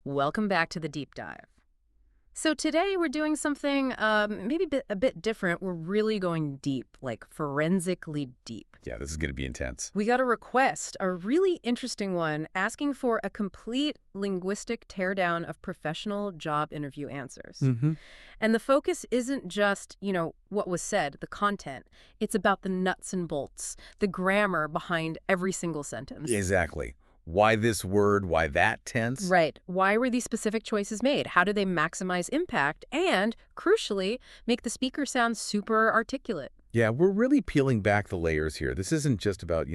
Welcome back to the deep dive. So today we're doing something maybe a bit different. We're really going deep, like forensically deep. Yeah, this is going to be intense. We got a request, a really interesting one, asking for a complete linguistic teardown of professional job interview answers. Mm-hmm. And the focus isn't just, what was said, the content. It's about the nuts and bolts, the grammar behind every single sentence. Exactly. Why this word? Why that tense? Right. Why were these specific choices made? How do they maximize impact? And, crucially, make the speaker sound super articulate? Yeah, we're really peeling back the layers here. This isn't just about,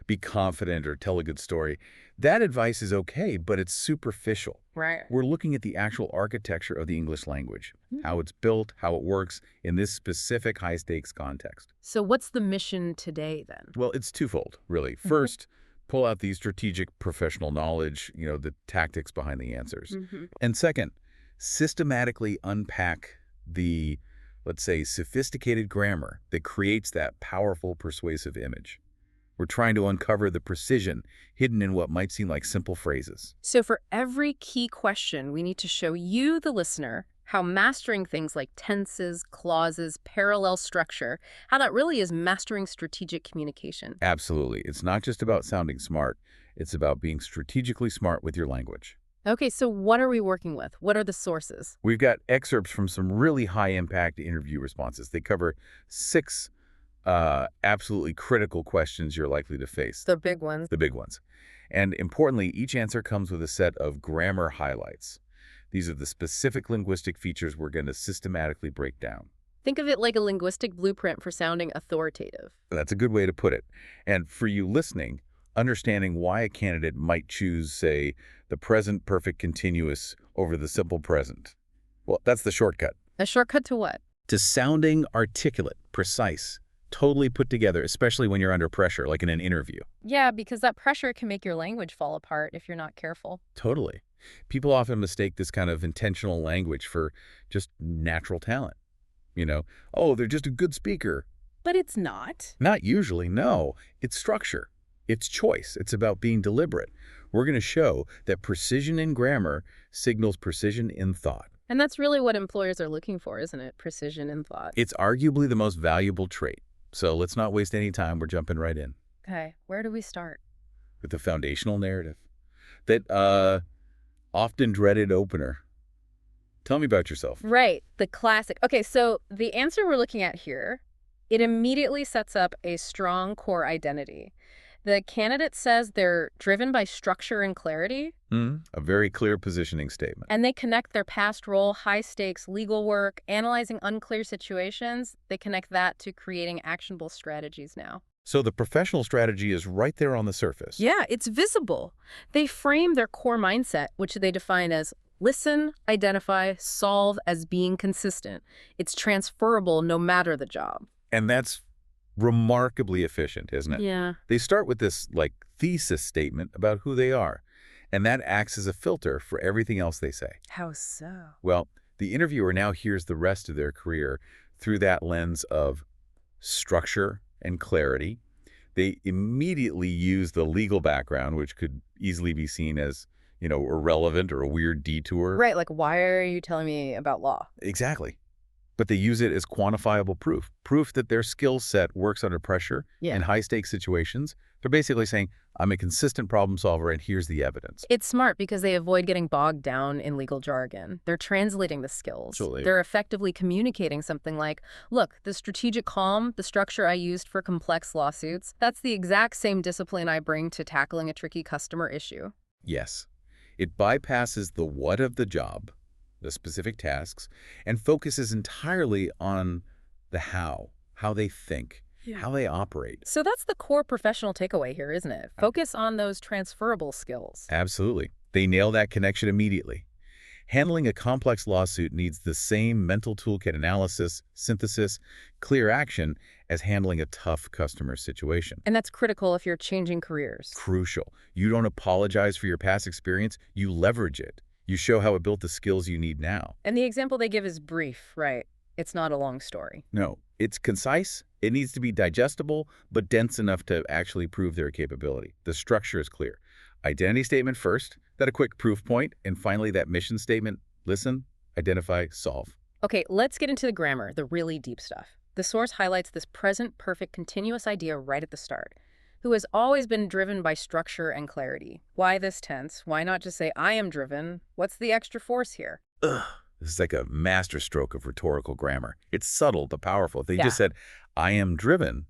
be confident or tell a good story. That advice is okay, but it's superficial. Right. We're looking at the actual architecture of the English language, how it's built, how it works in this specific high-stakes context. So what's the mission today, then? Well, it's twofold, really. First, pull out the strategic professional knowledge, the tactics behind the answers. And second, systematically unpack the, let's say, sophisticated grammar that creates that powerful, persuasive image. We're trying to uncover the precision hidden in what might seem like simple phrases. So for every key question, we need to show you, the listener, how mastering things like tenses, clauses, parallel structure, how that really is mastering strategic communication. Absolutely. It's not just about sounding smart. It's about being strategically smart with your language. Okay, so what are we working with? What are the sources? We've got excerpts from some really high-impact interview responses. They cover 6 absolutely critical questions you're likely to face. The big ones. The big ones. And importantly, each answer comes with a set of grammar highlights. These are the specific linguistic features we're going to systematically break down. Think of it like a linguistic blueprint for sounding authoritative. That's a good way to put it. And for you listening, understanding why a candidate might choose, say, the present perfect continuous over the simple present. Well, that's the shortcut. A shortcut to what? To sounding articulate, precise, totally put together, especially when you're under pressure, like in an interview. Yeah, because that pressure can make your language fall apart if you're not careful. Totally. People often mistake this kind of intentional language for just natural talent. Oh, they're just a good speaker. But it's not. Not usually, no. It's structure. It's choice. It's about being deliberate. We're going to show that precision in grammar signals precision in thought. And that's really what employers are looking for, isn't it? Precision in thought. It's arguably the most valuable trait. So let's not waste any time. We're jumping right in. Okay, where do we start? With the foundational narrative. That often dreaded opener. Tell me about yourself. Right, the classic. Okay, so the answer we're looking at here, it immediately sets up a strong core identity. The candidate says they're driven by structure and clarity. A very clear positioning statement. And they connect their past role, high-stakes legal work, analyzing unclear situations. They connect that to creating actionable strategies now. So the professional strategy is right there on the surface. Yeah, it's visible. They frame their core mindset, which they define as listen, identify, solve, as being consistent. It's transferable no matter the job. And that's remarkably efficient, isn't it? Yeah. They start with this, thesis statement about who they are, and that acts as a filter for everything else they say. How so? Well, the interviewer now hears the rest of their career through that lens of structure and clarity. They immediately use the legal background, which could easily be seen as, irrelevant or a weird detour. Right, like, why are you telling me about law? Exactly. But they use it as quantifiable proof that their skill set works under pressure in high-stakes situations. They're basically saying, I'm a consistent problem solver, and here's the evidence. It's smart because they avoid getting bogged down in legal jargon. They're translating the skills. Absolutely. They're effectively communicating something like, look, the strategic calm, the structure I used for complex lawsuits, that's the exact same discipline I bring to tackling a tricky customer issue. Yes. It bypasses the what of the job, the specific tasks, and focuses entirely on the how they think, how they operate. So that's the core professional takeaway here, isn't it? Focus on those transferable skills. Absolutely. They nail that connection immediately. Handling a complex lawsuit needs the same mental toolkit analysis, synthesis, clear action as handling a tough customer situation. And that's critical if you're changing careers. Crucial. You don't apologize for your past experience, you leverage it. You show how it built the skills you need now. And the example they give is brief, right? It's not a long story. No, it's concise. It needs to be digestible, but dense enough to actually prove their capability. The structure is clear. Identity statement first, then a quick proof point, and finally that mission statement: listen, identify, solve. Okay, let's get into the grammar, the really deep stuff. The source highlights this present perfect continuous idea right at the start. Who has always been driven by structure and clarity. Why this tense? Why not just say, I am driven? What's the extra force here? Ugh. This is like a masterstroke of rhetorical grammar. It's subtle but powerful. If they Yeah. just said, I am driven,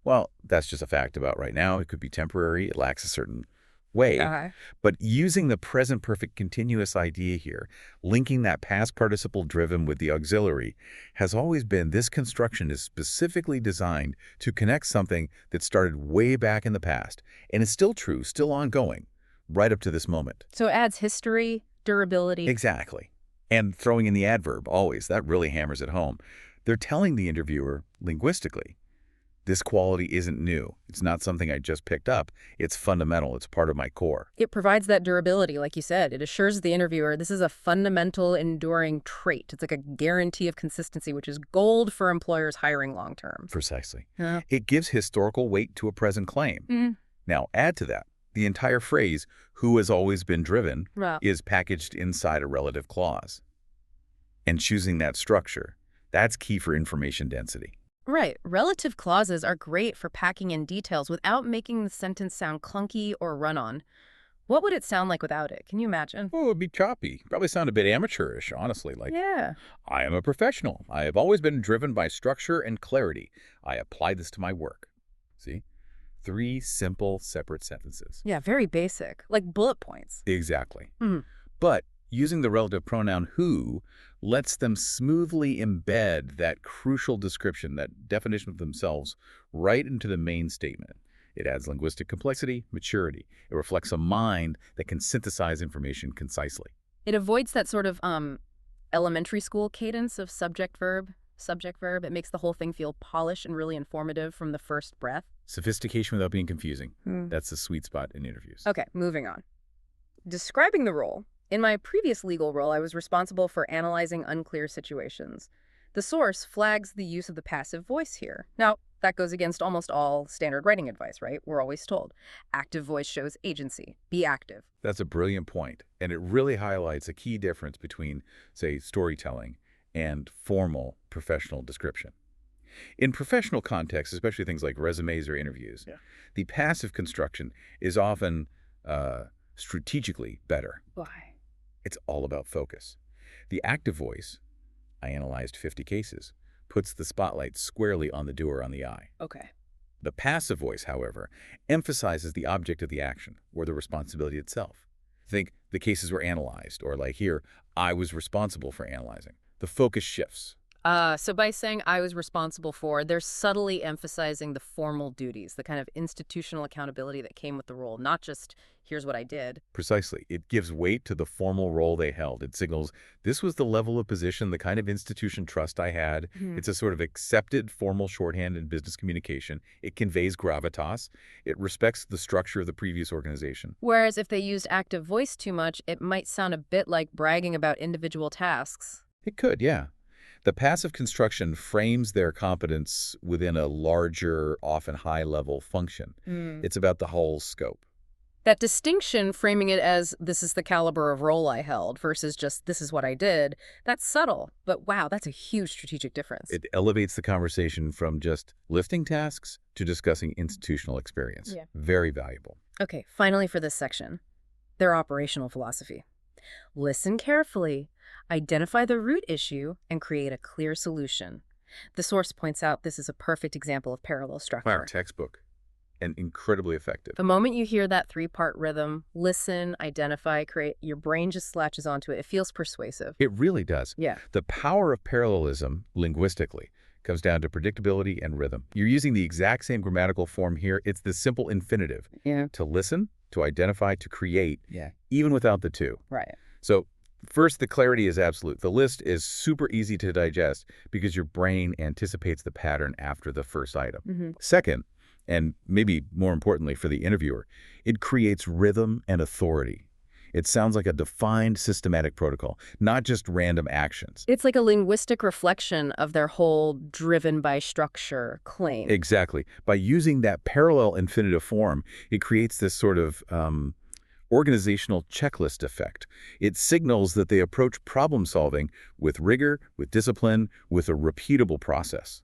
well, that's just a fact about right now. It could be temporary. It lacks a certain way. Okay. But using the present perfect continuous idea here, linking that past participle driven with the auxiliary, has always been this construction is specifically designed to connect something that started way back in the past and is still true, still ongoing, right up to this moment. So it adds history, durability. Exactly. And throwing in the adverb, always, that really hammers it home. They're telling the interviewer, linguistically, this quality isn't new. It's not something I just picked up. It's fundamental. It's part of my core. It provides that durability, like you said. It assures the interviewer this is a fundamental, enduring trait. It's like a guarantee of consistency, which is gold for employers hiring long term. Precisely. Yeah. It gives historical weight to a present claim. Now, add to that, the entire phrase, who has always been driven, Well, is packaged inside a relative clause. And choosing that structure, that's key for information density. right. Relative clauses are great for packing in details without making the sentence sound clunky or run-on. What would it sound like without it? Can you imagine? Oh, it'd be choppy. Probably sound a bit amateurish, honestly. Like, Yeah. I am a professional. I have always been driven by structure and clarity. I apply this to my work. See? 3 simple, separate sentences. Yeah, very basic, like bullet points. Exactly. Mhm. But using the relative pronoun who lets them smoothly embed that crucial description, that definition of themselves, right into the main statement. It adds linguistic complexity, maturity. It reflects a mind that can synthesize information concisely. It avoids that sort of elementary school cadence of subject-verb, subject-verb. It makes the whole thing feel polished and really informative from the first breath. Sophistication without being confusing. Hmm. That's the sweet spot in interviews. Okay, moving on. Describing the role. In my previous legal role, I was responsible for analyzing unclear situations. The source flags the use of the passive voice here. Now, that goes against almost all standard writing advice, right? We're always told. Active voice shows agency. Be active. That's a brilliant point, and it really highlights a key difference between, say, storytelling and formal professional description. In professional contexts, especially things like resumes or interviews, the passive construction is often strategically better. Why? It's all about focus. The active voice, I analyzed 50 cases, puts the spotlight squarely on the doer, on the I. Okay. The passive voice, however, emphasizes the object of the action or the responsibility itself. Think the cases were analyzed, or like here, I was responsible for analyzing. The focus shifts. So by saying I was responsible for, they're subtly emphasizing the formal duties, the kind of institutional accountability that came with the role, not just here's what I did. Precisely. It gives weight to the formal role they held. It signals this was the level of position, the kind of institution trust I had. It's a sort of accepted formal shorthand in business communication. It conveys gravitas. It respects the structure of the previous organization. Whereas if they used active voice too much, it might sound a bit like bragging about individual tasks. It could, yeah. The passive construction frames their competence within a larger, often high-level function. It's about the whole scope. That distinction, framing it as this is the caliber of role I held versus just this is what I did, that's subtle. But wow, that's a huge strategic difference. It elevates the conversation from just lifting tasks to discussing institutional experience. Yeah. Very valuable. Okay, finally for this section, their operational philosophy. Listen carefully, identify the root issue, and create a clear solution. The source points out this is a perfect example of parallel structure. Wow, textbook. And incredibly effective. The moment you hear that 3-part rhythm, listen, identify, create, your brain just latches onto it. It feels persuasive. It really does. Yeah. The power of parallelism, linguistically, comes down to predictability and rhythm. You're using the exact same grammatical form here. It's the simple infinitive. Yeah. To listen, to identify, to create, Yeah. even without the two. Right. So first, the clarity is absolute. The list is super easy to digest because your brain anticipates the pattern after the first item. Second, and maybe more importantly for the interviewer, it creates rhythm and authority. It sounds like a defined systematic protocol, not just random actions. It's like a linguistic reflection of their whole driven by structure claim. Exactly. By using that parallel infinitive form, it creates this sort of organizational checklist effect. It signals that they approach problem solving with rigor, with discipline, with a repeatable process.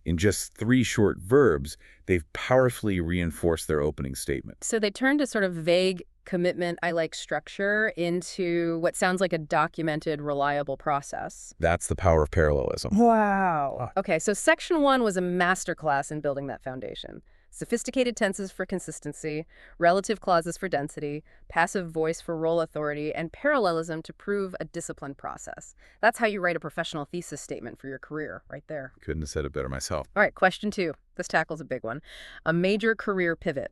In just 3 short verbs, they've powerfully reinforced their opening statement. So they turned a sort of vague commitment, I like structure, into what sounds like a documented, reliable process. That's the power of parallelism. Wow. Okay, so section 1 was a masterclass in building that foundation. Sophisticated tenses for consistency, relative clauses for density, passive voice for role authority, and parallelism to prove a disciplined process. That's how you write a professional thesis statement for your career, right there. Couldn't have said it better myself. All right, question 2. This tackles a big one. A major career pivot.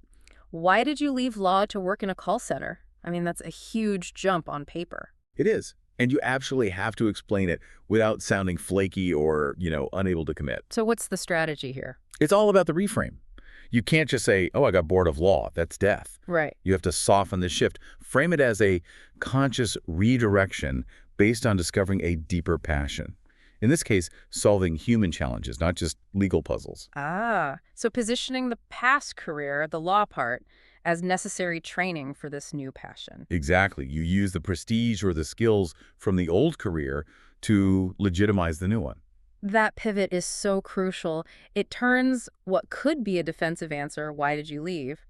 Why did you leave law to work in a call center? I mean, that's a huge jump on paper. It is. And you absolutely have to explain it without sounding flaky or, unable to commit. So what's the strategy here? It's all about the reframe. You can't just say, oh, I got bored of law. That's death. Right. You have to soften the shift. Frame it as a conscious redirection based on discovering a deeper passion. In this case, solving human challenges, not just legal puzzles. So positioning the past career, the law part, as necessary training for this new passion. Exactly. You use the prestige or the skills from the old career to legitimize the new one. That pivot is so crucial. It turns what could be a defensive answer, why did you leave,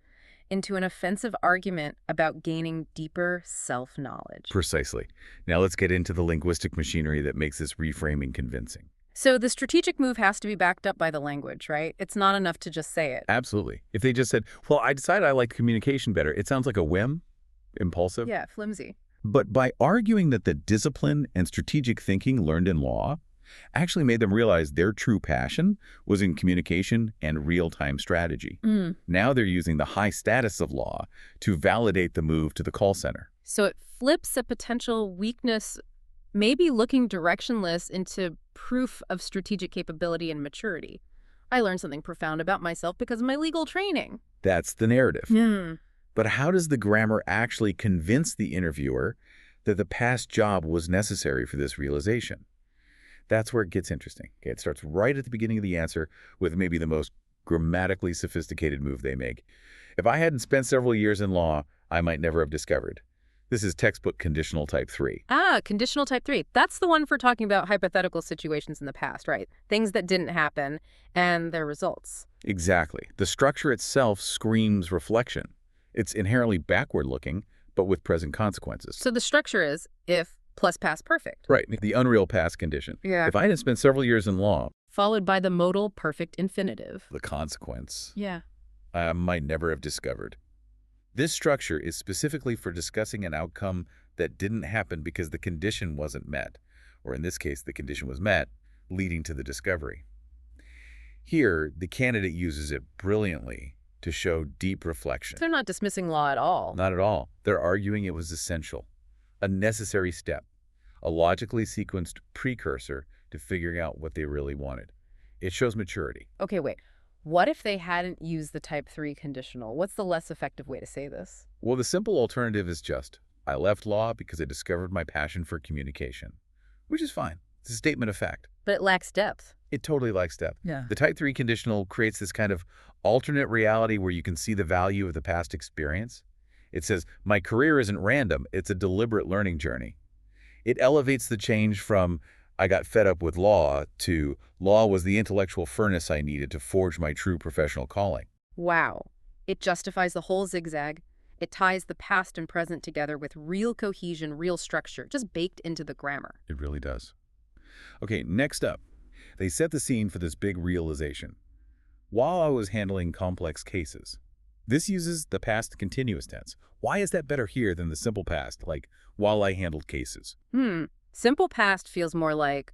into an offensive argument about gaining deeper self-knowledge. Precisely. Now let's get into the linguistic machinery that makes this reframing convincing. So the strategic move has to be backed up by the language, right? It's not enough to just say it. Absolutely. If they just said, well, I decided I like communication better, it sounds like a whim, impulsive. Yeah, flimsy. But by arguing that the discipline and strategic thinking learned in law actually made them realize their true passion was in communication and real-time strategy. Now they're using the high status of law to validate the move to the call center. So it flips a potential weakness, maybe looking directionless, into proof of strategic capability and maturity. I learned something profound about myself because of my legal training. That's the narrative. But how does the grammar actually convince the interviewer that the past job was necessary for this realization? That's where it gets interesting. Okay, it starts right at the beginning of the answer with maybe the most grammatically sophisticated move they make. If I hadn't spent several years in law, I might never have discovered. This is textbook conditional type 3. Conditional type 3. That's the one for talking about hypothetical situations in the past, right? Things that didn't happen and their results. Exactly. The structure itself screams reflection. It's inherently backward-looking, but with present consequences. So the structure is if plus past perfect. Right, the unreal past condition. Yeah. If I hadn't spent several years in law, followed by the modal perfect infinitive. the consequence, Yeah. I might never have discovered. This structure is specifically for discussing an outcome that didn't happen because the condition wasn't met, or in this case, the condition was met, leading to the discovery. Here, the candidate uses it brilliantly to show deep reflection. They're not dismissing law at all. Not at all. They're arguing it was essential, a necessary step, a logically sequenced precursor to figuring out what they really wanted. It shows maturity. Okay, wait. What if they hadn't used the type 3 conditional? What's the less effective way to say this? Well, the simple alternative is just, I left law because I discovered my passion for communication, which is fine. It's a statement of fact. But it lacks depth. It totally lacks depth. Yeah. The type 3 conditional creates this kind of alternate reality where you can see the value of the past experience. It says, my career isn't random, it's a deliberate learning journey. It elevates the change from, I got fed up with law, to law was the intellectual furnace I needed to forge my true professional calling. Wow. It justifies the whole zigzag. It ties the past and present together with real cohesion, real structure, just baked into the grammar. It really does. Okay, next up, they set the scene for this big realization. While I was handling complex cases, this uses the past continuous tense. Why is that better here than the simple past, like while I handled cases? Simple past feels more like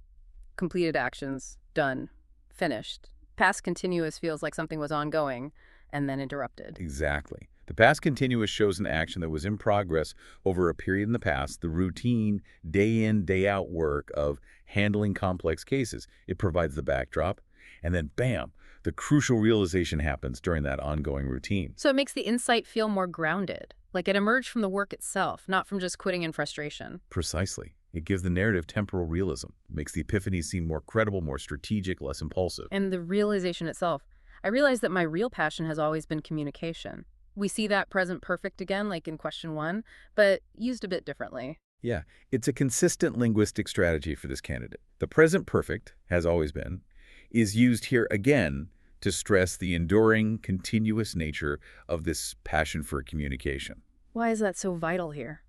completed actions, done, finished. Past continuous feels like something was ongoing and then interrupted. Exactly. The past continuous shows an action that was in progress over a period in the past, the routine, day in, day out work of handling complex cases. It provides the backdrop, and then bam, the crucial realization happens during that ongoing routine. So it makes the insight feel more grounded, like it emerged from the work itself, not from just quitting in frustration. Precisely. It gives the narrative temporal realism, makes the epiphany seem more credible, more strategic, less impulsive. And the realization itself. I realized that my real passion has always been communication. We see that present perfect again, like in question 1, but used a bit differently. Yeah, it's a consistent linguistic strategy for this candidate. The present perfect, has always been, is used here again to stress the enduring, continuous nature of this passion for communication. Why is that so vital here?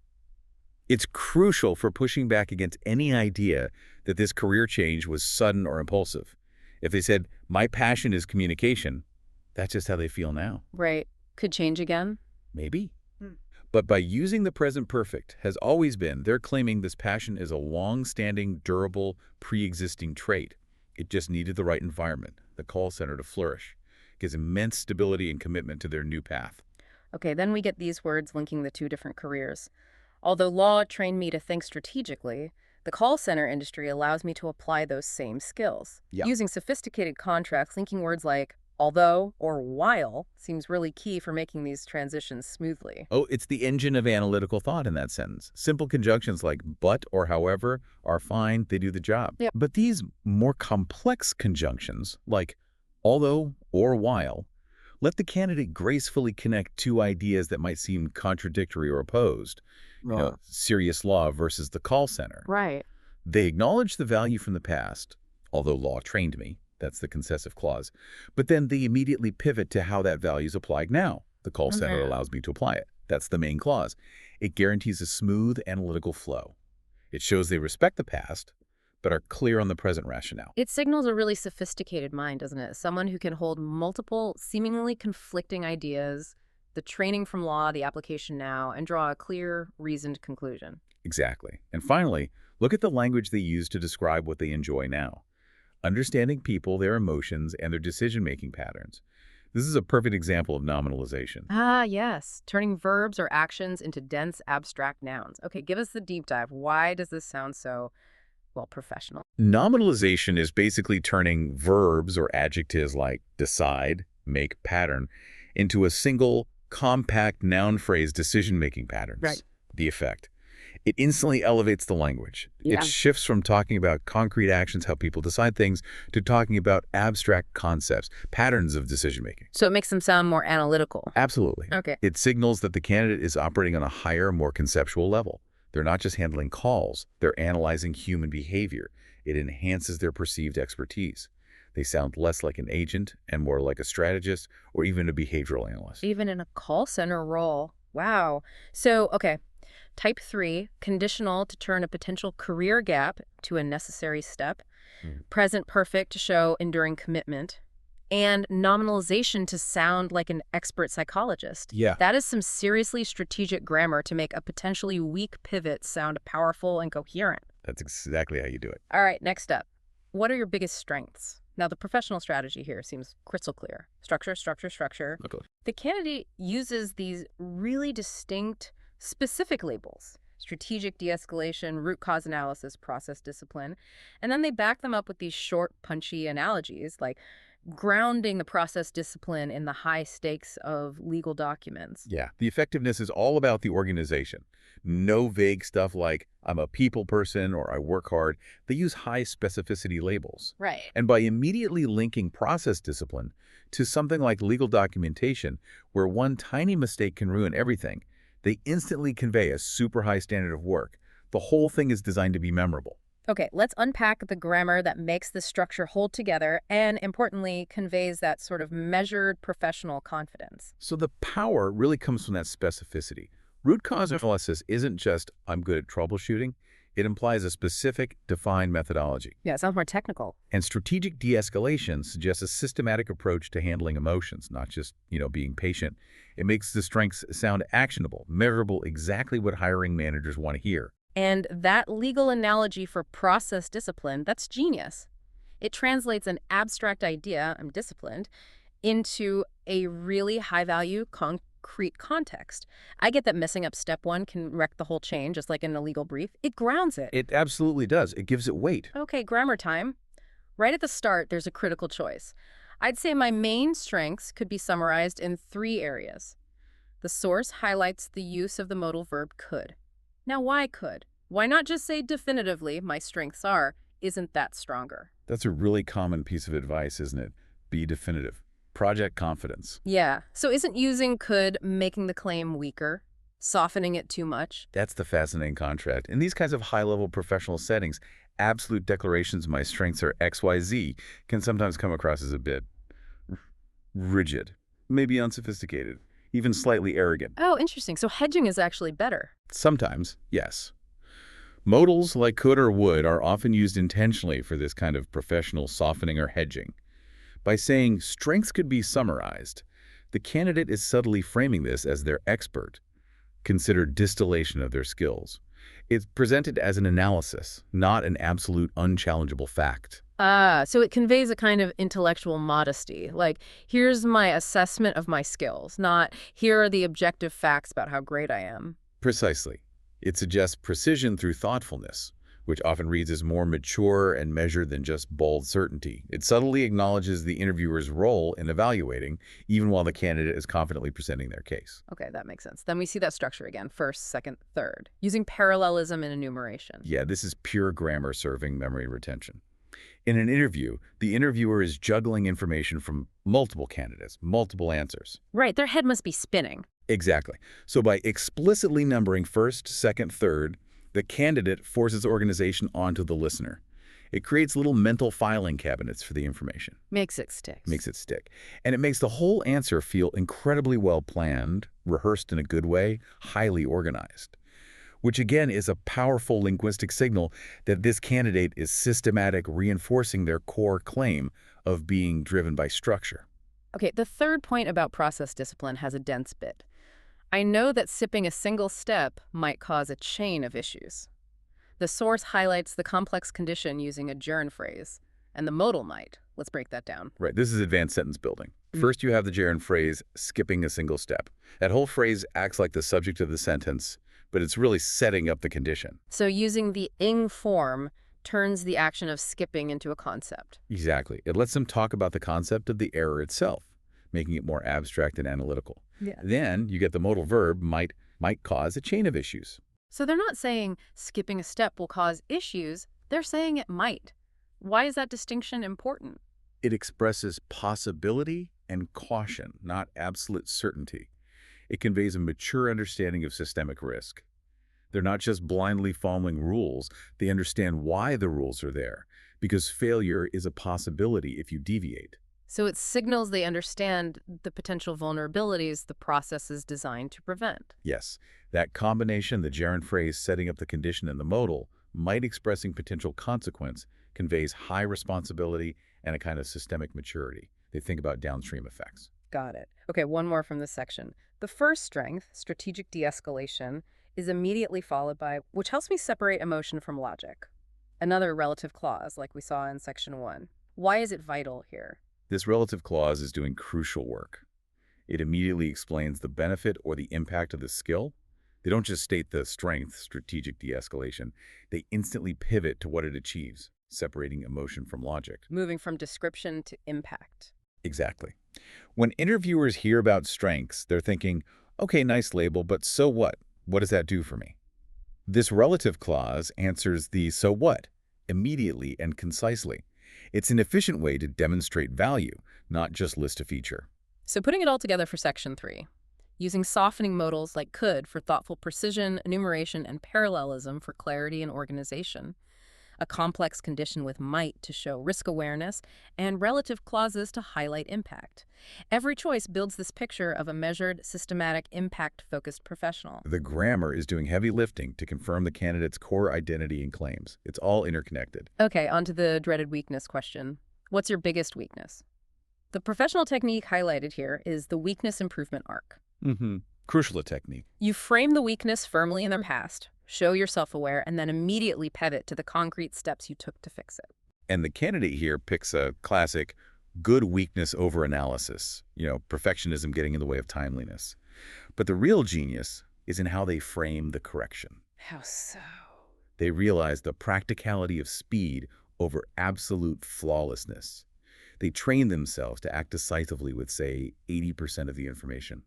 It's crucial for pushing back against any idea that this career change was sudden or impulsive. If they said, my passion is communication, that's just how they feel now. Right. Could change again? Maybe. But by using the present perfect, has always been, they're claiming this passion is a long-standing, durable, pre-existing trait. It just needed the right environment, the call center, to flourish. It gives immense stability and commitment to their new path. Okay, then we get these words linking the two different careers. Although law trained me to think strategically, the call center industry allows me to apply those same skills. Yeah. Using sophisticated contracts, linking words like although or while seems really key for making these transitions smoothly. Oh, it's the engine of analytical thought in that sentence. Simple conjunctions like but or however are fine, they do the job. Yep. But these more complex conjunctions, like although or while, let the candidate gracefully connect two ideas that might seem contradictory or opposed. Serious law versus the call center. Right. They acknowledge the value from the past, although law trained me. That's the concessive clause. But then they immediately pivot to how that value is applied now. The call center allows me to apply it. That's the main clause. It guarantees a smooth analytical flow. It shows they respect the past, but are clear on the present rationale. It signals a really sophisticated mind, doesn't it? Someone who can hold multiple, seemingly conflicting ideas, the training from law, the application now, and draw a clear, reasoned conclusion. Exactly. And finally, look at the language they use to describe what they enjoy now. Understanding people, their emotions, and their decision-making patterns. This is a perfect example of nominalization. Ah, yes. Turning verbs or actions into dense, abstract nouns. Okay, give us the deep dive. Why does this sound so, well, professional? Nominalization is basically turning verbs or adjectives like decide, make, pattern into a single, compact noun phrase decision-making patterns. Right. The effect. It instantly elevates the language. Yeah. It shifts from talking about concrete actions, how people decide things, to talking about abstract concepts, patterns of decision-making. So it makes them sound more analytical. Absolutely. Okay. It signals that the candidate is operating on a higher, more conceptual level. They're not just handling calls, they're analyzing human behavior. It enhances their perceived expertise. They sound less like an agent and more like a strategist or even a behavioral analyst. Even in a call center role. Wow. So, okay. Type 3, conditional to turn a potential career gap to a necessary step. Present perfect to show enduring commitment. And nominalization to sound like an expert psychologist. Yeah. That is some seriously strategic grammar to make a potentially weak pivot sound powerful and coherent. That's exactly how you do it. All right, next up. What are your biggest strengths? Now, the professional strategy here seems crystal clear. Structure, structure, structure. Okay. The candidate uses these really distinct, specific labels: strategic de-escalation, root cause analysis, process discipline. And then they back them up with these short, punchy analogies like grounding the process discipline in the high stakes of legal documents. Yeah. The effectiveness is all about the organization. No vague stuff like, I'm a people person or I work hard. They use high specificity labels. Right. And by immediately linking process discipline to something like legal documentation, where one tiny mistake can ruin everything, they instantly convey a super high standard of work. The whole thing is designed to be memorable. Okay, let's unpack the grammar that makes the structure hold together and, importantly, conveys that sort of measured professional confidence. So the power really comes from that specificity. Root cause analysis isn't just, I'm good at troubleshooting. It implies a specific, defined methodology. Yeah, it sounds more technical. And strategic de-escalation suggests a systematic approach to handling emotions, not just, being patient. It makes the strengths sound actionable, measurable, exactly what hiring managers want to hear. And that legal analogy for process discipline, that's genius. It translates an abstract idea, I'm disciplined, into a really high-value, concrete context. I get that messing up step 1 can wreck the whole chain, just like in a legal brief. It grounds it. It absolutely does. It gives it weight. Okay, grammar time. Right at the start, there's a critical choice. I'd say my main strengths could be summarized in 3 areas. The source highlights the use of the modal verb could. Now, why could? Why not just say definitively, my strengths are? Isn't that stronger? That's a really common piece of advice, isn't it? Be definitive. project confidence. Yeah. So isn't using could making the claim weaker, softening it too much? That's the fascinating contrast. In these kinds of high-level professional settings, absolute declarations, my strengths are XYZ, can sometimes come across as a bit rigid, maybe unsophisticated, even slightly arrogant. Oh, interesting. So hedging is actually better. Sometimes, yes. Modals like could or would are often used intentionally for this kind of professional softening or hedging. By saying strengths could be summarized, the candidate is subtly framing this as their expert, considered distillation of their skills. It's presented as an analysis, not an absolute unchallengeable fact. Ah, so it conveys a kind of intellectual modesty. Like, here's my assessment of my skills, not here are the objective facts about how great I am. Precisely. It suggests precision through thoughtfulness, which often reads as more mature and measured than just bold certainty. It subtly acknowledges the interviewer's role in evaluating, even while the candidate is confidently presenting their case. Okay, that makes sense. Then we see that structure again, first, second, third, using parallelism and enumeration. Yeah, this is pure grammar serving memory retention. In an interview, the interviewer is juggling information from multiple candidates, multiple answers. Right, their head must be spinning. Exactly. So by explicitly numbering first, second, third, the candidate forces organization onto the listener. It creates little mental filing cabinets for the information. Makes it stick. Makes it stick. And it makes the whole answer feel incredibly well planned, rehearsed in a good way, highly organized. Which again is a powerful linguistic signal that this candidate is systematic, reinforcing their core claim of being driven by structure. Okay, the third point about process discipline has a dense bit. I know that skipping a single step might cause a chain of issues. The source highlights the complex condition using a gerund phrase, and the modal might. Let's break that down. Right, this is advanced sentence building. First, you have the gerund phrase, skipping a single step. That whole phrase acts like the subject of the sentence, but it's really setting up the condition. So using the ing form turns the action of skipping into a concept. Exactly. It lets them talk about the concept of the error itself, making it more abstract and analytical. Yeah. Then you get the modal verb might cause a chain of issues. So they're not saying skipping a step will cause issues, they're saying it might. Why is that distinction important? It expresses possibility and caution, not absolute certainty. It conveys a mature understanding of systemic risk. They're not just blindly following rules, they understand why the rules are there, because failure is a possibility if you deviate. So it signals they understand the potential vulnerabilities the process is designed to prevent. Yes, that combination, the gerund phrase setting up the condition and the modal, might expressing potential consequence, conveys high responsibility and a kind of systemic maturity. They think about downstream effects. Got it. Okay, one more from this section. The first strength, strategic de-escalation, is immediately followed by, which helps me separate emotion from logic. Another relative clause, like we saw in section 1. Why is it vital here? This relative clause is doing crucial work. It immediately explains the benefit or the impact of the skill. They don't just state the strength, strategic de-escalation. They instantly pivot to what it achieves, separating emotion from logic. Moving from description to impact. Exactly. When interviewers hear about strengths, they're thinking, okay, nice label, but so what? What does that do for me? This relative clause answers the so what immediately and concisely. It's an efficient way to demonstrate value, not just list a feature. So putting it all together for section 3, using softening modals like could for thoughtful precision, enumeration, and parallelism for clarity and organization, a complex condition with might to show risk awareness, and relative clauses to highlight impact. Every choice builds this picture of a measured, systematic, impact-focused professional. The grammar is doing heavy lifting to confirm the candidate's core identity and claims. It's all interconnected. Okay, on to the dreaded weakness question. What's your biggest weakness? The professional technique highlighted here is the weakness improvement arc. Crucial a technique. You frame the weakness firmly in the past, show you're self-aware, and then immediately pivot to the concrete steps you took to fix it. And the candidate here picks a classic good weakness over analysis, perfectionism getting in the way of timeliness. But the real genius is in how they frame the correction. How so? They realize the practicality of speed over absolute flawlessness. They train themselves to act decisively with, say, 80% of the information.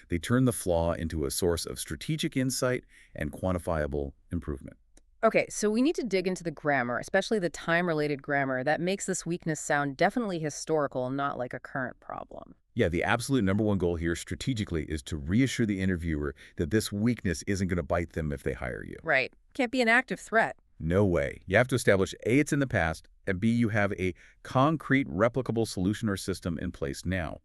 They turn the flaw into a source of strategic insight and quantifiable improvement. Okay, so we need to dig into the grammar, especially the time-related grammar that makes this weakness sound definitely historical, not like a current problem. Yeah, the absolute number one goal here strategically is to reassure the interviewer that this weakness isn't going to bite them if they hire you. Right. Can't be an active threat. No way. You have to establish A, it's in the past, and B, you have a concrete, replicable solution or system in place now.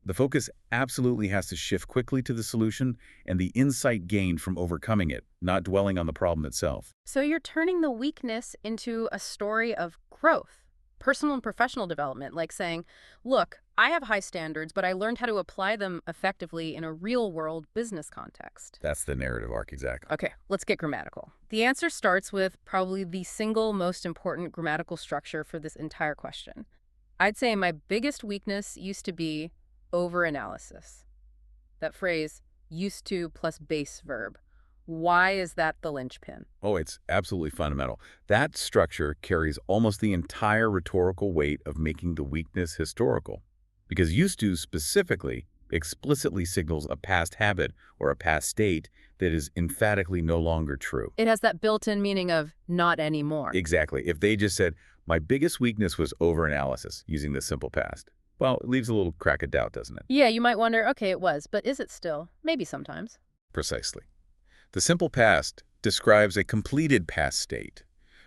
The focus absolutely has to shift quickly to the solution and the insight gained from overcoming it, not dwelling on the problem itself. So you're turning the weakness into a story of growth, personal and professional development, like saying, look, I have high standards, but I learned how to apply them effectively in a real-world business context. That's the narrative arc, exactly. Okay, let's get grammatical. The answer starts with probably the single most important grammatical structure for this entire question. I'd say my biggest weakness used to be overanalysis. That phrase, used to plus base verb. Why is that the linchpin? Oh, it's absolutely fundamental. That structure carries almost the entire rhetorical weight of making the weakness historical. Because used to specifically explicitly signals a past habit or a past state that is emphatically no longer true. It has that built-in meaning of not anymore. Exactly. If they just said, my biggest weakness was overanalysis, using the simple past, well, it leaves a little crack of doubt, doesn't it? Yeah, you might wonder, okay, it was, but is it still? Maybe sometimes. Precisely. The simple past describes a completed past state,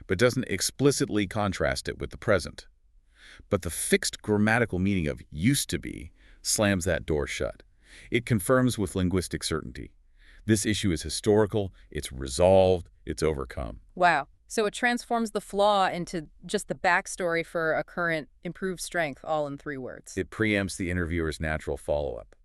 but doesn't explicitly contrast it with the present. But the fixed grammatical meaning of used to be slams that door shut. It confirms with linguistic certainty. This issue is historical, it's resolved, it's overcome. Wow. So it transforms the flaw into just the backstory for a current improved strength, all in 3 words. It preempts the interviewer's natural follow-up.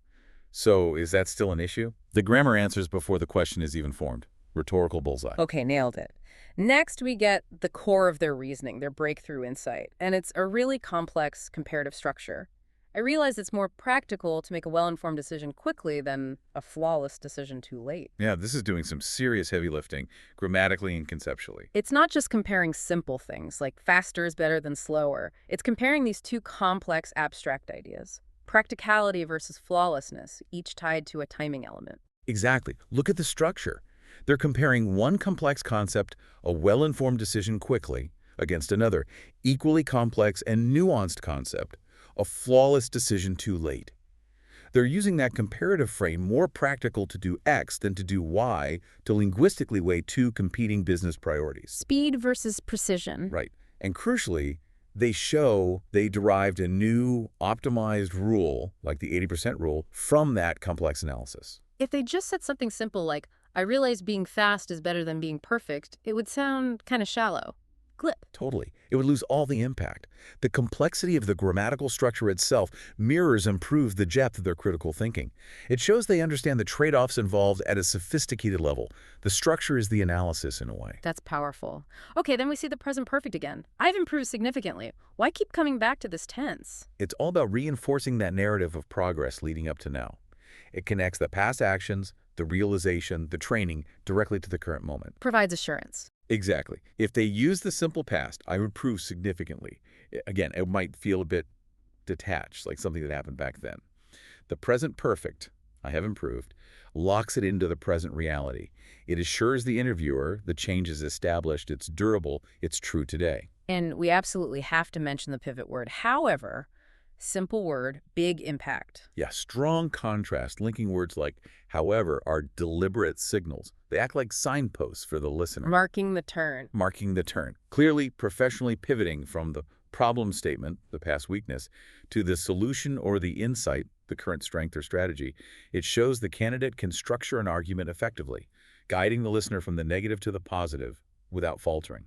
So, is that still an issue? The grammar answers before the question is even formed. Rhetorical bullseye. Okay, nailed it. Next, we get the core of their reasoning, their breakthrough insight, and it's a really complex comparative structure. I realize it's more practical to make a well-informed decision quickly than a flawless decision too late. Yeah, this is doing some serious heavy lifting, grammatically and conceptually. It's not just comparing simple things, like faster is better than slower. It's comparing these two complex abstract ideas. Practicality versus flawlessness, each tied to a timing element. Exactly. Look at the structure. They're comparing one complex concept, a well-informed decision quickly, against another, equally complex and nuanced concept, a flawless decision too late. They're using that comparative frame more practical to do X than to do Y to linguistically weigh two competing business priorities. Speed versus precision. Right. And crucially, they show they derived a new optimized rule, like the 80% rule, from that complex analysis. If they just said something simple like, I realize being fast is better than being perfect, it would sound kind of shallow. Glib. Totally. It would lose all the impact. The complexity of the grammatical structure itself mirrors and proves the depth of their critical thinking. It shows they understand the trade-offs involved at a sophisticated level. The structure is the analysis in a way. That's powerful. Okay, then we see the present perfect again. I've improved significantly. Why keep coming back to this tense? It's all about reinforcing that narrative of progress leading up to now. It connects the past actions, the realization, the training, directly to the current moment. Provides assurance. Exactly. If they use the simple past, I improve significantly. Again, it might feel a bit detached, like something that happened back then. The present perfect, I have improved, locks it into the present reality. It assures the interviewer the change is established, it's durable, it's true today. And we absolutely have to mention the pivot word. However, simple word, big impact. Yeah, strong contrast, linking words like however are deliberate signals. They act like signposts for the listener. Marking the turn. Marking the turn. Clearly, professionally pivoting from the problem statement, the past weakness, to the solution or the insight, the current strength or strategy. It shows the candidate can structure an argument effectively, guiding the listener from the negative to the positive without faltering.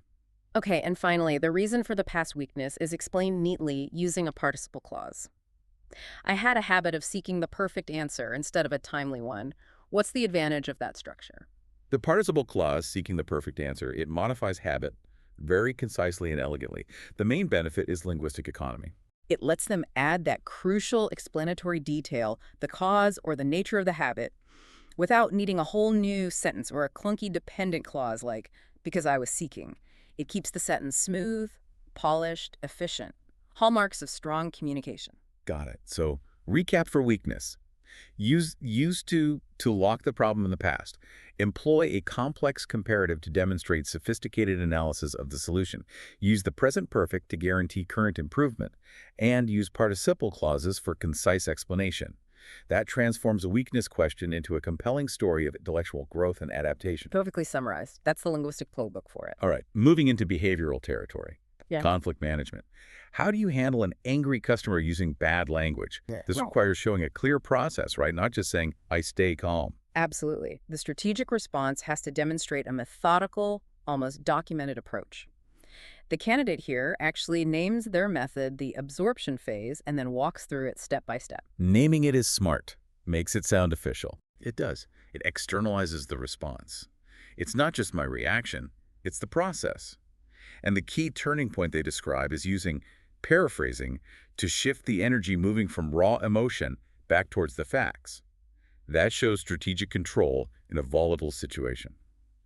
Okay, and finally, the reason for the past weakness is explained neatly using a participle clause. I had a habit of seeking the perfect answer instead of a timely one. What's the advantage of that structure? The participle clause, seeking the perfect answer, it modifies habit very concisely and elegantly. The main benefit is linguistic economy. It lets them add that crucial explanatory detail, the cause or the nature of the habit, without needing a whole new sentence or a clunky dependent clause like, because I was seeking. It keeps the sentence smooth, polished, efficient. Hallmarks of strong communication. Got it. So, recap for weakness. Used to lock the problem in the past. Employ a complex comparative to demonstrate sophisticated analysis of the solution. Use the present perfect to guarantee current improvement. And use participle clauses for concise explanation. That transforms a weakness question into a compelling story of intellectual growth and adaptation. Perfectly summarized. That's the linguistic playbook for it. All right, moving into behavioral territory. Yeah. Conflict management. How do you handle an angry customer using bad language? This requires showing a clear process, right? Not just saying, I stay calm. Absolutely. The strategic response has to demonstrate a methodical, almost documented approach. The candidate here actually names their method the absorption phase and then walks through it step by step. Naming it is smart, makes it sound official. It does. It externalizes the response. It's not just my reaction, it's the process. And the key turning point they describe is using paraphrasing to shift the energy moving from raw emotion back towards the facts. That shows strategic control in a volatile situation.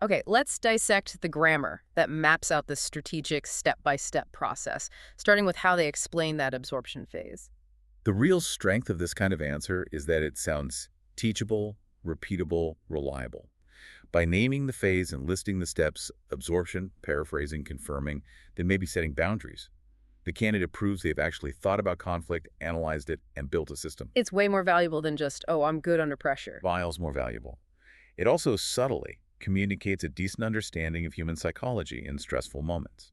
Okay, let's dissect the grammar that maps out the strategic step-by-step process, starting with how they explain that absorption phase. The real strength of this kind of answer is that it sounds teachable, repeatable, reliable. By naming the phase and listing the steps, absorption, paraphrasing, confirming, they may be setting boundaries. The candidate proves they've actually thought about conflict, analyzed it, and built a system. It's way more valuable than just, oh, I'm good under pressure. Miles more valuable. It also subtly communicates a decent understanding of human psychology in stressful moments,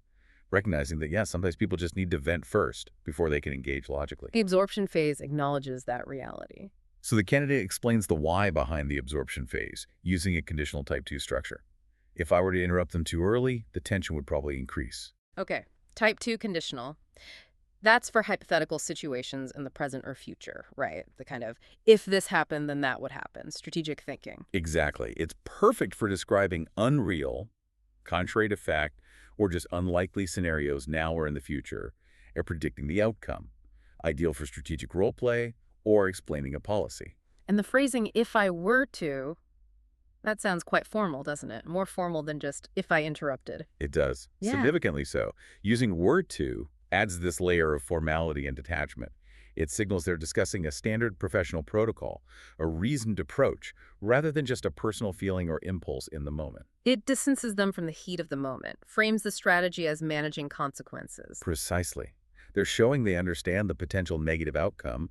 recognizing that, yes, sometimes people just need to vent first before they can engage logically. The absorption phase acknowledges that reality. So the candidate explains the why behind the absorption phase using a conditional type 2 structure. If I were to interrupt them too early, the tension would probably increase. Okay, type 2 conditional. That's for hypothetical situations in the present or future, right? The kind of, if this happened, then that would happen. Strategic thinking. Exactly. It's perfect for describing unreal, contrary to fact, or just unlikely scenarios now or in the future, and predicting the outcome. Ideal for strategic role play or explaining a policy. And the phrasing, if I were to, that sounds quite formal, doesn't it? More formal than just, if I interrupted. It does. Yeah. Significantly so. Using were to adds this layer of formality and detachment. It signals they're discussing a standard professional protocol, a reasoned approach, rather than just a personal feeling or impulse in the moment. It distances them from the heat of the moment, frames the strategy as managing consequences. Precisely. They're showing they understand the potential negative outcome.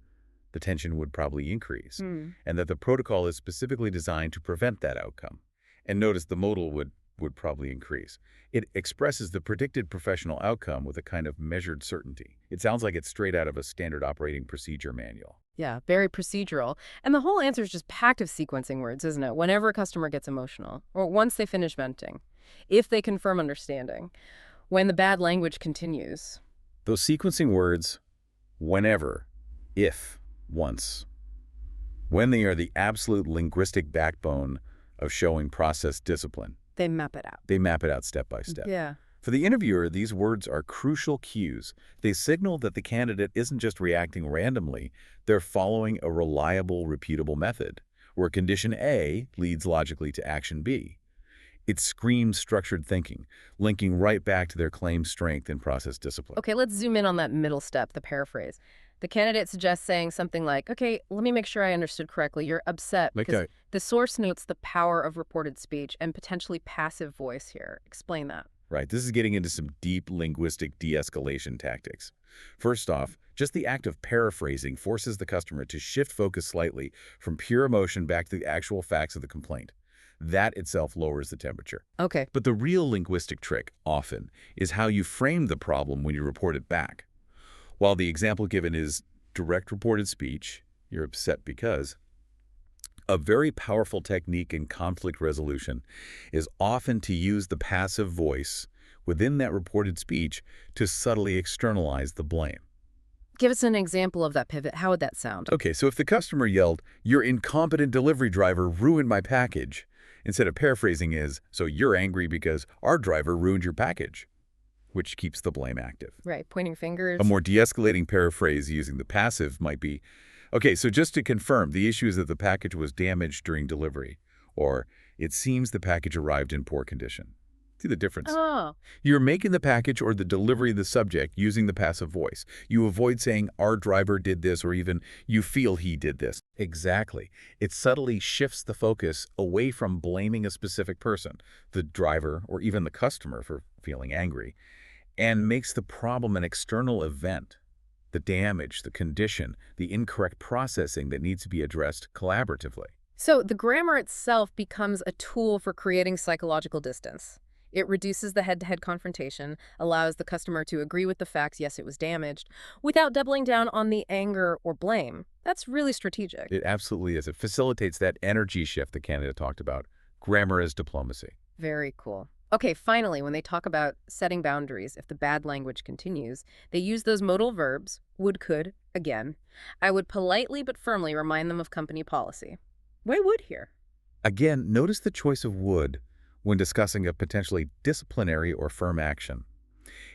The tension would probably increase, and that the protocol is specifically designed to prevent that outcome. And notice the modal would probably increase. It expresses the predicted professional outcome with a kind of measured certainty. It sounds like it's straight out of a standard operating procedure manual. Yeah, very procedural. And the whole answer is just packed of sequencing words, isn't it? Whenever a customer gets emotional, or once they finish venting, if they confirm understanding, when the bad language continues. Those sequencing words, whenever, if, once, when they are the absolute linguistic backbone of showing process discipline. They map it out. They map it out step by step. Yeah. For the interviewer, these words are crucial cues. They signal that the candidate isn't just reacting randomly, they're following a reliable, repeatable method, where condition A leads logically to action B. It screams structured thinking, linking right back to their claimed strength in process discipline. Okay, let's zoom in on that middle step, the paraphrase. The candidate suggests saying something like, okay, let me make sure I understood correctly. You're upset because the source notes the power of reported speech and potentially passive voice here. Explain that. Right. This is getting into some deep linguistic de-escalation tactics. First off, just the act of paraphrasing forces the customer to shift focus slightly from pure emotion back to the actual facts of the complaint. That itself lowers the temperature. Okay. But the real linguistic trick, often, is how you frame the problem when you report it back. While the example given is direct reported speech, you're upset because, a very powerful technique in conflict resolution is often to use the passive voice within that reported speech to subtly externalize the blame. Give us an example of that pivot. How would that sound? Okay, so if the customer yelled, "Your incompetent delivery driver ruined my package," instead of paraphrasing is, "So you're angry because our driver ruined your package," which keeps the blame active. Right, pointing fingers. A more de-escalating paraphrase using the passive might be, "Okay, so just to confirm, the issue is that the package was damaged during delivery," or "It seems the package arrived in poor condition." See the difference? Oh, You're making the package or the delivery of the subject using the passive voice. You avoid saying, our driver did this, or even, you feel he did this. Exactly. It subtly shifts the focus away from blaming a specific person, the driver, or even the customer for feeling angry, and makes the problem an external event. The damage, the condition, the incorrect processing that needs to be addressed collaboratively. so the grammar itself becomes a tool for creating psychological distance. It reduces the head-to-head confrontation, allows the customer to agree with the facts, yes, it was damaged, without doubling down on the anger or blame. That's really strategic. It absolutely is. It facilitates that energy shift that Canada talked about. Grammar as diplomacy. Very cool. Okay, finally, when they talk about setting boundaries, if the bad language continues, they use those modal verbs, would, could, again. I would politely but firmly remind them of company policy. Why would here? Again, notice the choice of would when discussing a potentially disciplinary or firm action.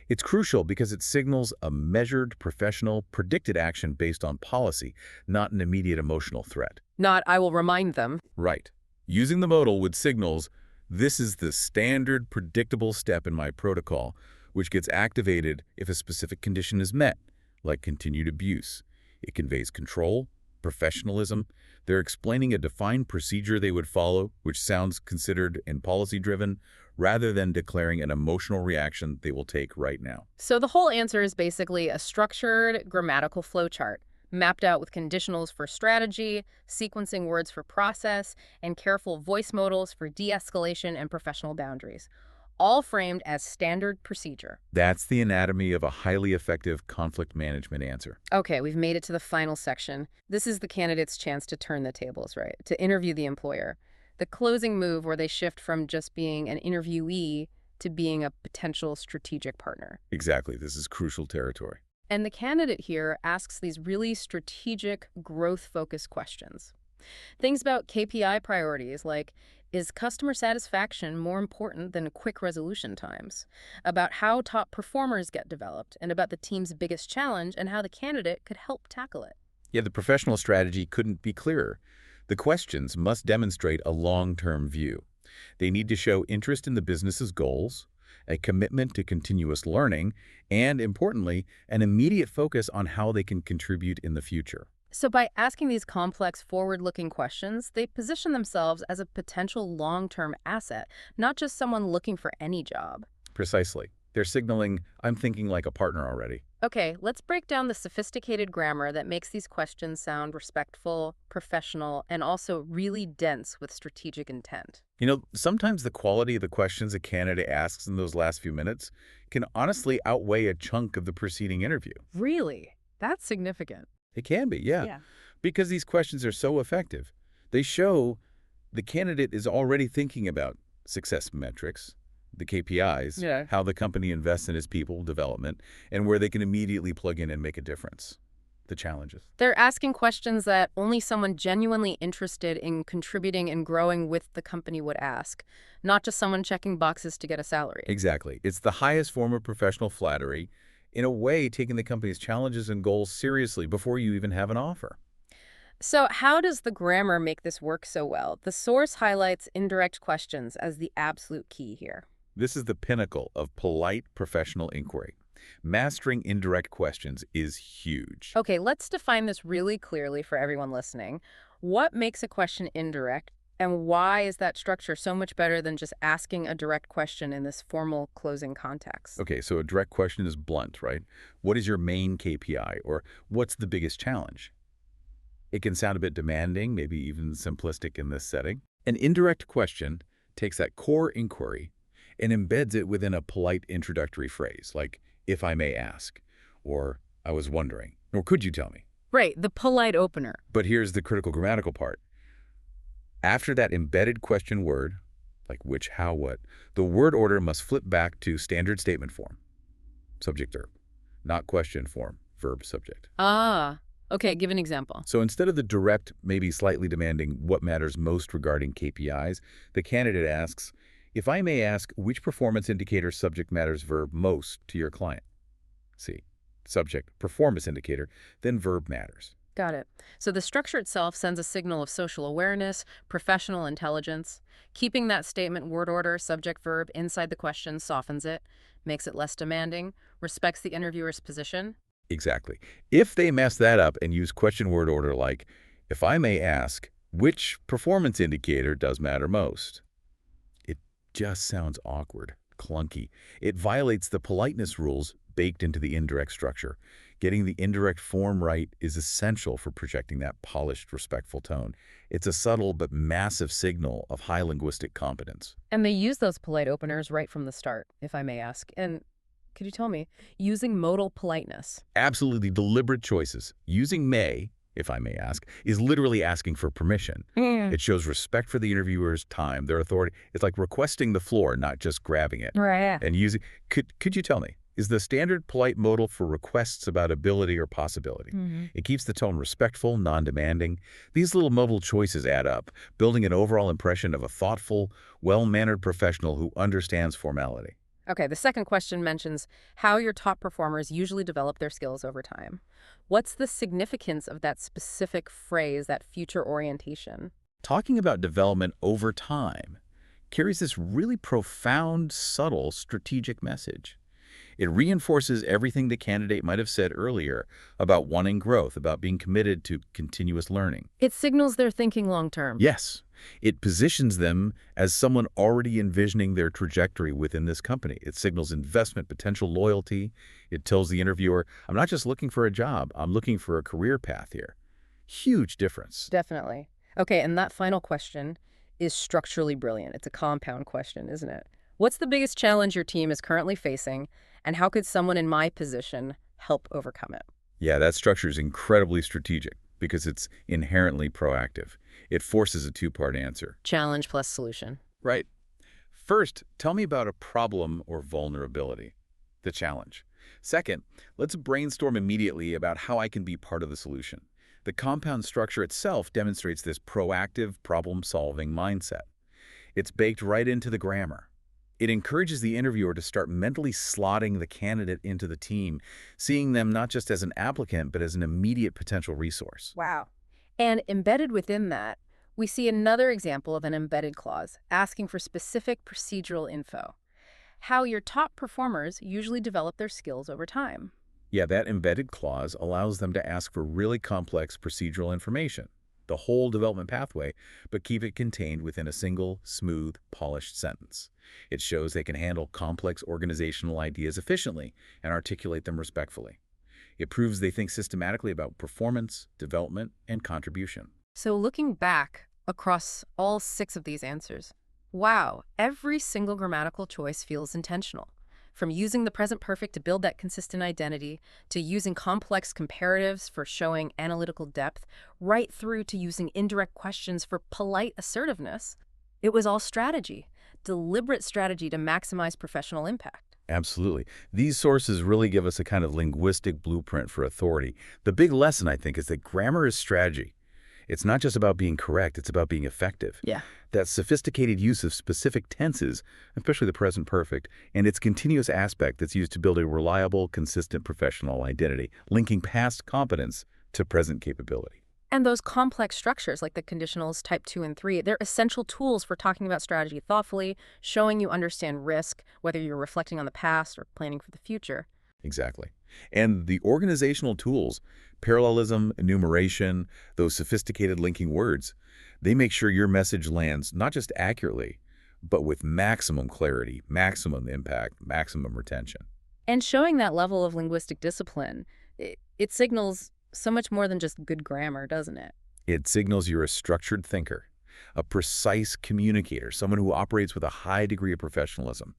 It's crucial because it signals a measured, professional, predicted action based on policy, not an immediate emotional threat. Not, I will remind them. Right. Using the modal with signals, this is the standard, predictable step in my protocol, which gets activated if a specific condition is met, like continued abuse. It conveys control, professionalism. They're explaining a defined procedure they would follow, which sounds considered and policy-driven, rather than declaring an emotional reaction they will take right now. So the whole answer is basically a structured grammatical flowchart, mapped out with conditionals for strategy, sequencing words for process, and careful voice modals for de-escalation and professional boundaries, all framed as standard procedure. That's the anatomy of a highly effective conflict management answer. Okay, we've made it to the final section. This is the candidate's chance to turn the tables, right? To interview the employer. The closing move where they shift from just being an interviewee to being a potential strategic partner. Exactly. This is crucial territory. And the candidate here asks these really strategic, growth-focused questions. Things about KPI priorities like, is customer satisfaction more important than quick resolution times? About how top performers get developed, and about the team's biggest challenge and how the candidate could help tackle it. Yeah, the professional strategy couldn't be clearer. The questions must demonstrate a long-term view. They need to show interest in the business's goals, a commitment to continuous learning, and, importantly, an immediate focus on how they can contribute in the future. So by asking these complex, forward-looking questions, they position themselves as a potential long-term asset, not just someone looking for any job. Precisely. They're signaling, I'm thinking like a partner already. Okay, let's break down the sophisticated grammar that makes these questions sound respectful, professional, and also really dense with strategic intent. You know, sometimes the quality of the questions a candidate asks in those last few minutes can honestly outweigh a chunk of the preceding interview. Really? That's significant. It can be, yeah. Because these questions are so effective. They show the candidate is already thinking about success metrics, the KPIs, how the company invests in its people development, and where they can immediately plug in and make a difference, the challenges. They're asking questions that only someone genuinely interested in contributing and growing with the company would ask, not just someone checking boxes to get a salary. Exactly. It's the highest form of professional flattery, in a way taking the company's challenges and goals seriously before you even have an offer. So how does the grammar make this work so well? The source highlights indirect questions as the absolute key here. This is the pinnacle of polite professional inquiry. Mastering indirect questions is huge. Okay, let's define this really clearly for everyone listening. What makes a question indirect, and why is that structure so much better than just asking a direct question in this formal closing context? Okay, so a direct question is blunt, right? What is your main KPI, or what's the biggest challenge? It can sound a bit demanding, maybe even simplistic in this setting. An indirect question takes that core inquiry and embeds it within a polite introductory phrase, like, if I may ask, or I was wondering, or could you tell me? Right, the polite opener. But here's the critical grammatical part. After that embedded question word, like which, how, what, the word order must flip back to standard statement form, subject verb, not question form, verb subject. Ah, okay, give an example. So instead of the direct, maybe slightly demanding what matters most regarding KPIs, the candidate asks, if I may ask, which performance indicator subject matters verb most to your client? See, subject, performance indicator, then verb matters. Got it. So the structure itself sends a signal of social awareness, professional intelligence. Keeping that statement word order, subject verb inside the question softens it, makes it less demanding, respects the interviewer's position. Exactly. If they mess that up and use question word order like, if I may ask, which performance indicator does matter most? It just sounds awkward, clunky. It violates the politeness rules baked into the indirect structure. Getting the indirect form right is essential for projecting that polished, respectful tone. It's a subtle but massive signal of high linguistic competence. And they use those polite openers right from the start, if I may ask. And could you tell me, using modal politeness? Absolutely deliberate choices. Using may, if I may ask, is literally asking for permission. It shows respect for the interviewer's time, their authority. It's like requesting the floor, not just grabbing it. Right. And using, could you tell me, is the standard polite modal for requests about ability or possibility? It keeps the tone respectful, non-demanding. These little modal choices add up, building an overall impression of a thoughtful, well-mannered professional who understands formality. Okay, the second question mentions how your top performers usually develop their skills over time. What's the significance of that specific phrase, that future orientation? Talking about development over time carries this really profound, subtle, strategic message. It reinforces everything the candidate might have said earlier about wanting growth, about being committed to continuous learning. It signals they're thinking long term. Yes, it positions them as someone already envisioning their trajectory within this company. It signals investment, potential loyalty. It tells the interviewer, I'm not just looking for a job, I'm looking for a career path here. Huge difference. Definitely. Okay, and that final question is structurally brilliant. It's a compound question, isn't it? What's the biggest challenge your team is currently facing, and how could someone in my position help overcome it? Yeah, that structure is incredibly strategic because it's inherently proactive. It forces a two-part answer. Challenge plus solution. Right. First, tell me about a problem or vulnerability, the challenge. Second, let's brainstorm immediately about how I can be part of the solution. The compound structure itself demonstrates this proactive problem-solving mindset. It's baked right into the grammar. It encourages the interviewer to start mentally slotting the candidate into the team, seeing them not just as an applicant, but as an immediate potential resource. Wow. And embedded within that, we see another example of an embedded clause, asking for specific procedural info. How your top performers usually develop their skills over time. Yeah, that embedded clause allows them to ask for really complex procedural information, the whole development pathway, but keep it contained within a single, smooth, polished sentence. It shows they can handle complex organizational ideas efficiently and articulate them respectfully. It proves they think systematically about performance, development, and contribution. So looking back across all 6 of these answers, wow, every single grammatical choice feels intentional. From using the present perfect to build that consistent identity, to using complex comparatives for showing analytical depth, right through to using indirect questions for polite assertiveness, it was all strategy, deliberate strategy to maximize professional impact. Absolutely. These sources really give us a kind of linguistic blueprint for authority. The big lesson, I think, is that grammar is strategy. It's not just about being correct, it's about being effective. Yeah. That sophisticated use of specific tenses, especially the present perfect, and its continuous aspect that's used to build a reliable, consistent professional identity, linking past competence to present capability. And those complex structures like the conditionals type 2 and 3, they're essential tools for talking about strategy thoughtfully, showing you understand risk, whether you're reflecting on the past or planning for the future. Exactly. And the organizational tools, parallelism, enumeration, those sophisticated linking words, they make sure your message lands not just accurately, but with maximum clarity, maximum impact, maximum retention. And showing that level of linguistic discipline, it signals so much more than just good grammar, doesn't it? It signals you're a structured thinker, a precise communicator, someone who operates with a high degree of professionalism.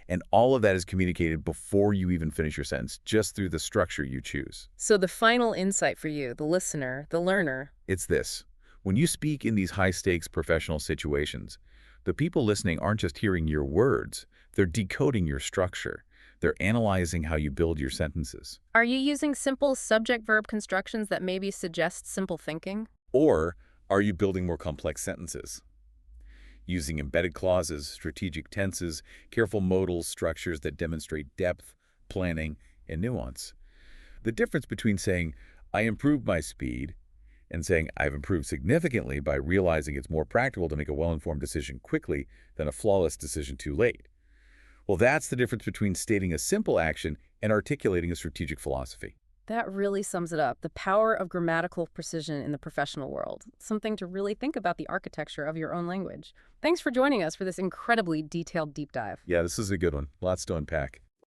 And all of that is communicated before you even finish your sentence, just through the structure you choose. So the final insight for you, the listener, the learner, It's this. When you speak in these high-stakes professional situations, the people listening aren't just hearing your words, they're decoding your structure. They're analyzing how you build your sentences. are you using simple subject-verb constructions that maybe suggest simple thinking? Or are you building more complex sentences? Using embedded clauses, strategic tenses, careful modal structures that demonstrate depth, planning, and nuance. The difference between saying, I improved my speed, and saying, I've improved significantly by realizing it's more practical to make a well-informed decision quickly than a flawless decision too late. Well, that's the difference between stating a simple action and articulating a strategic philosophy. That really sums it up. The power of grammatical precision in the professional world. Something to really think about the architecture of your own language. Thanks for joining us for this incredibly detailed deep dive. Yeah, this is a good one. Lots to unpack.